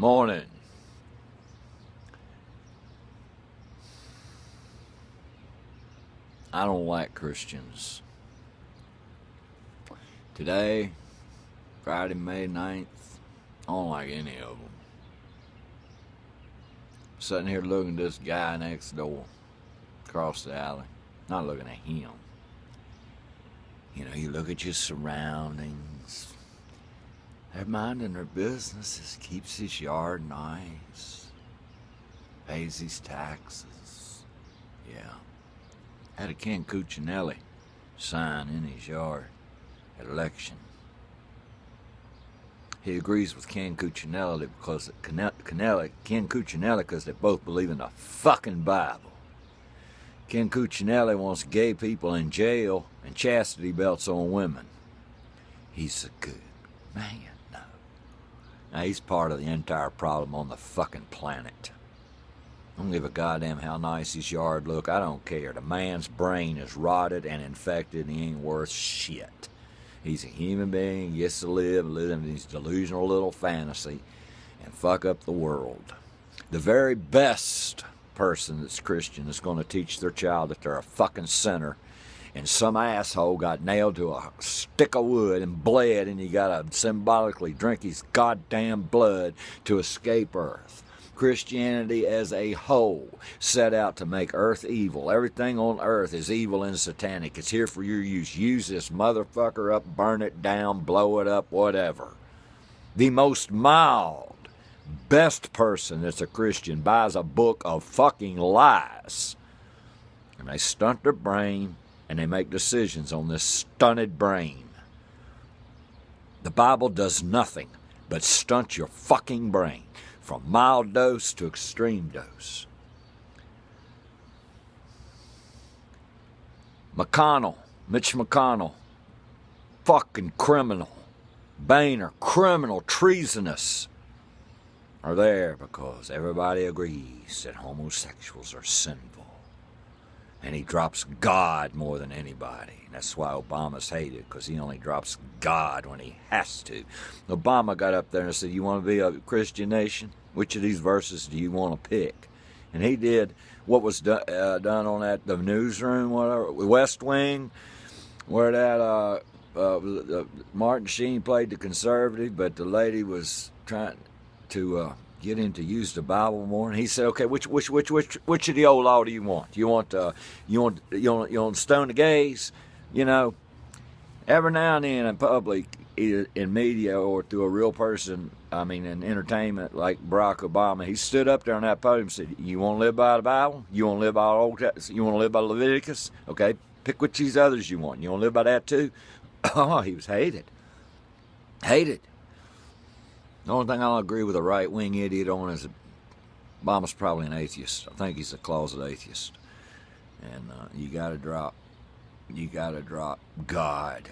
Morning. I don't like Christians. Today, Friday, May 9th, I don't like any of them. Sitting here looking at this guy next door, across the alley. Not looking at him. You know, you look at your surroundings. They're minding their businesses, keeps his yard nice, pays his taxes. Yeah. Had a Ken Cuccinelli sign in his yard at election. He agrees with Ken Cuccinelli because Ken Cuccinelli because they both believe in the fucking Bible. Ken Cuccinelli wants gay people in jail and chastity belts on women. He's a good man. No. Now he's part of the entire problem on the fucking planet. I don't give a goddamn how nice his yard look. I don't care. The man's brain is rotted and infected and he ain't worth shit. He's a human being, gets to live in his delusional little fantasy and fuck up the world. The very best person that's Christian is going to teach their child that they're a fucking sinner and some asshole got nailed to a stick of wood and bled and he got to symbolically drink his goddamn blood to escape earth. Christianity as a whole set out to make earth evil. Everything on earth is evil and satanic. It's here for your use. Use this motherfucker up, burn it down, blow it up, whatever. The most mild, best person that's a Christian buys a book of fucking lies. And they stunt their brain and they make decisions on this stunted brain. The Bible does nothing but stunt your fucking brain. From mild dose to extreme dose. Mitch McConnell, fucking criminal. Boehner, criminal, treasonous, are there because everybody agrees that homosexuals are sinful. And he drops God more than anybody. And that's why Obama's hated, because he only drops God when he has to. Obama got up there and said, you want to be a Christian nation? Which of these verses do you want to pick? And he did what was done on that the newsroom, whatever, West Wing, where that Martin Sheen played the conservative, but the lady was trying to get him to use the Bible more. And he said, "Okay, which of the old law do you want? You want to stone the gays? You know, every now and then in public, either in media or through a real person, I mean, in entertainment, like Barack Obama, he stood up there on that podium and said, "You want to live by the Bible? You want to live by You want to live by Leviticus? Okay, pick which of these others you want. You want to live by that too?" Oh, he was hated. Hated. The only thing I'll agree with a right-wing idiot on is that Obama's probably an atheist. I think he's a closet atheist. And you gotta drop God.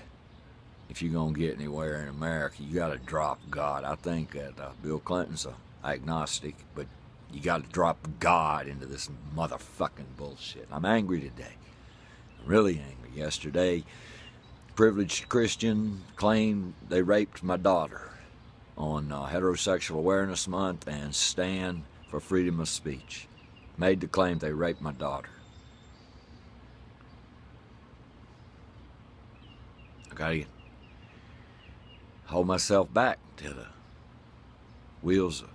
If you're going to get anywhere in America, you got to drop God. I think that Bill Clinton's an agnostic, but you got to drop God into this motherfucking bullshit. I'm angry today. I'm really angry. Yesterday, privileged Christian claimed they raped my daughter on Heterosexual Awareness Month and Stand for Freedom of Speech. Made the claim they raped my daughter. I got to hold myself back till the wheels of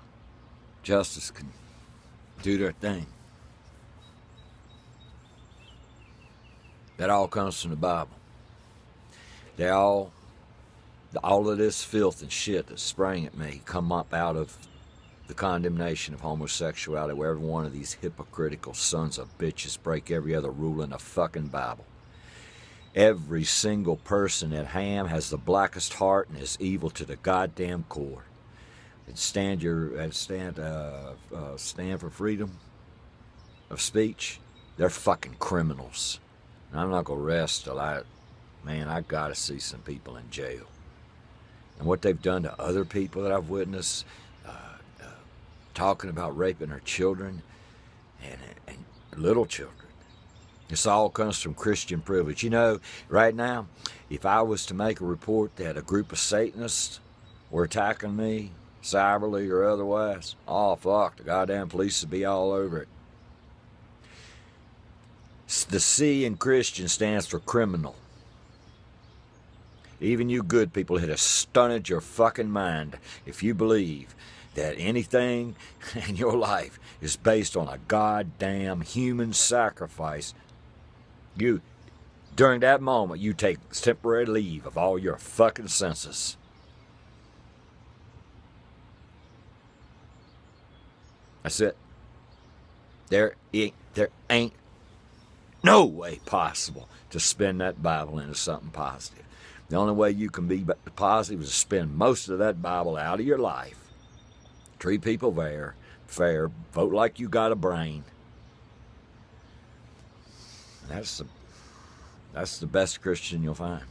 justice can do their thing. That all comes from the Bible. All of this filth and shit that's spraying at me come up out of the condemnation of homosexuality, where every one of these hypocritical sons of bitches break every other rule in the fucking Bible. Every single person at Ham has the blackest heart and is evil to the goddamn core. And stand for freedom of speech. They're fucking criminals. And I'm not gonna rest till I gotta see some people in jail. And what they've done to other people that I've witnessed, talking about raping their children and little children. This all comes from Christian privilege. You know, right now, if I was to make a report that a group of Satanists were attacking me cyberly or otherwise, oh fuck, the goddamn police would be all over it. The C in Christian stands for criminal. Even you good people, it has stunted your fucking mind if you believe that anything in your life is based on a goddamn human sacrifice. During that moment, you take temporary leave of all your fucking senses. That's it. There ain't no way possible to spin that Bible into something positive. The only way you can be positive is to spend most of that Bible out of your life. Treat people fair, vote like you got a brain. That's the best Christian you'll find.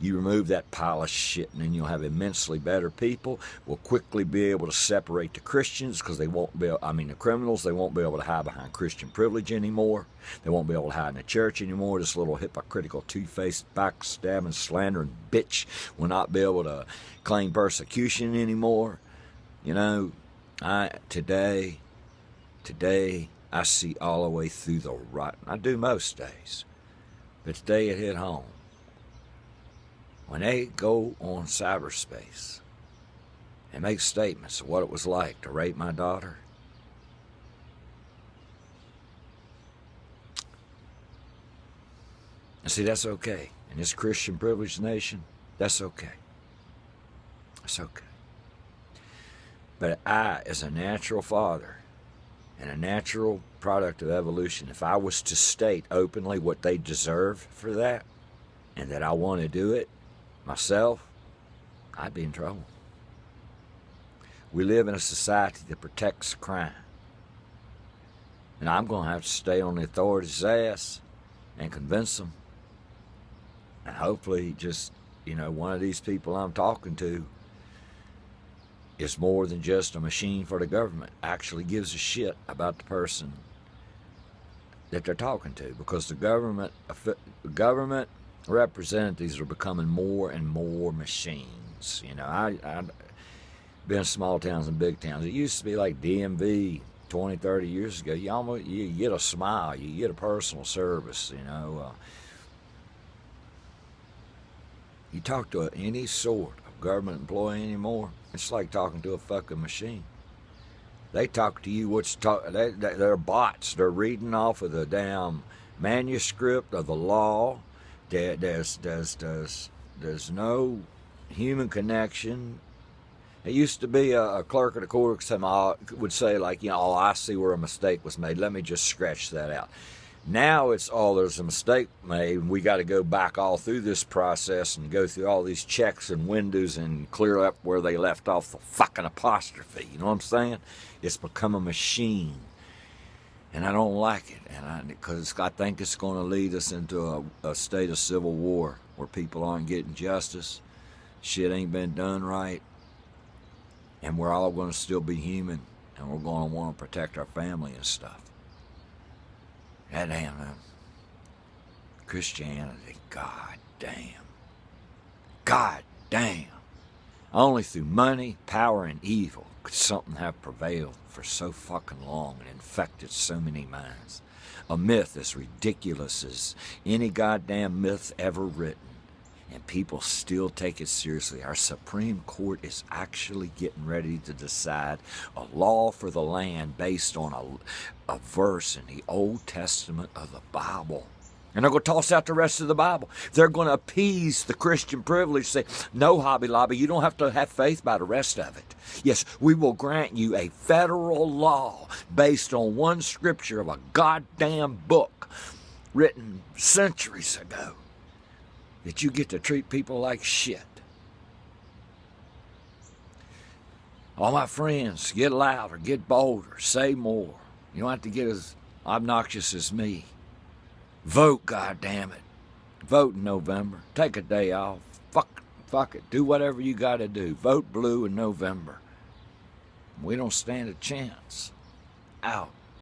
You remove that pile of shit, and then you'll have immensely better people. Will quickly be able to separate the Christians because the criminals, they won't be able to hide behind Christian privilege anymore. They won't be able to hide in the church anymore. This little hypocritical, two-faced, backstabbing, slandering bitch will not be able to claim persecution anymore. You know, today, I see all the way through the right. I do most days. But today it hit home. When they go on cyberspace and make statements of what it was like to rape my daughter, and see, that's okay. In this Christian privileged nation, that's okay. That's okay. But I, as a natural father and a natural product of evolution, if I was to state openly what they deserve for that, and that I want to do it myself, I'd be in trouble. We live in a society that protects crime. And I'm going to have to stay on the authorities' ass and convince them. And hopefully just, one of these people I'm talking to is more than just a machine for the government. Actually gives a shit about the person that they're talking to. Because the government representatives are becoming more and more machines. I've been in small towns and big towns. It used to be like DMV 20, 30 years ago. You get a smile, you get a personal service, You talk to any sort of government employee anymore, it's like talking to a fucking machine. They talk to you they're bots. They're reading off of the damn manuscript of the law. There's no human connection. It used to be a clerk of the court would say, like, I see where a mistake was made. Let me just scratch that out. Now it's, there's a mistake made, and we got to go back all through this process and go through all these checks and windows and clear up where they left off the fucking apostrophe. You know what I'm saying? It's become a machine. And I don't like it, because I think it's going to lead us into a state of civil war where people aren't getting justice, shit ain't been done right, and we're all going to still be human, and we're going to want to protect our family and stuff. That damn Christianity, god damn. Only through money, power, and evil could something have prevailed for so fucking long and infected so many minds. A myth as ridiculous as any goddamn myth ever written, and people still take it seriously. Our Supreme Court is actually getting ready to decide a law for the land based on a verse in the Old Testament of the Bible. And they're going to toss out the rest of the Bible. They're going to appease the Christian privilege, say, no, Hobby Lobby, you don't have to have faith by the rest of it. Yes, we will grant you a federal law based on one scripture of a goddamn book written centuries ago that you get to treat people like shit. All my friends, get louder, get bolder, say more. You don't have to get as obnoxious as me. Vote, goddammit. Vote in November. Take a day off. Fuck it. Do whatever you got to do. Vote blue in November. We don't stand a chance. Out.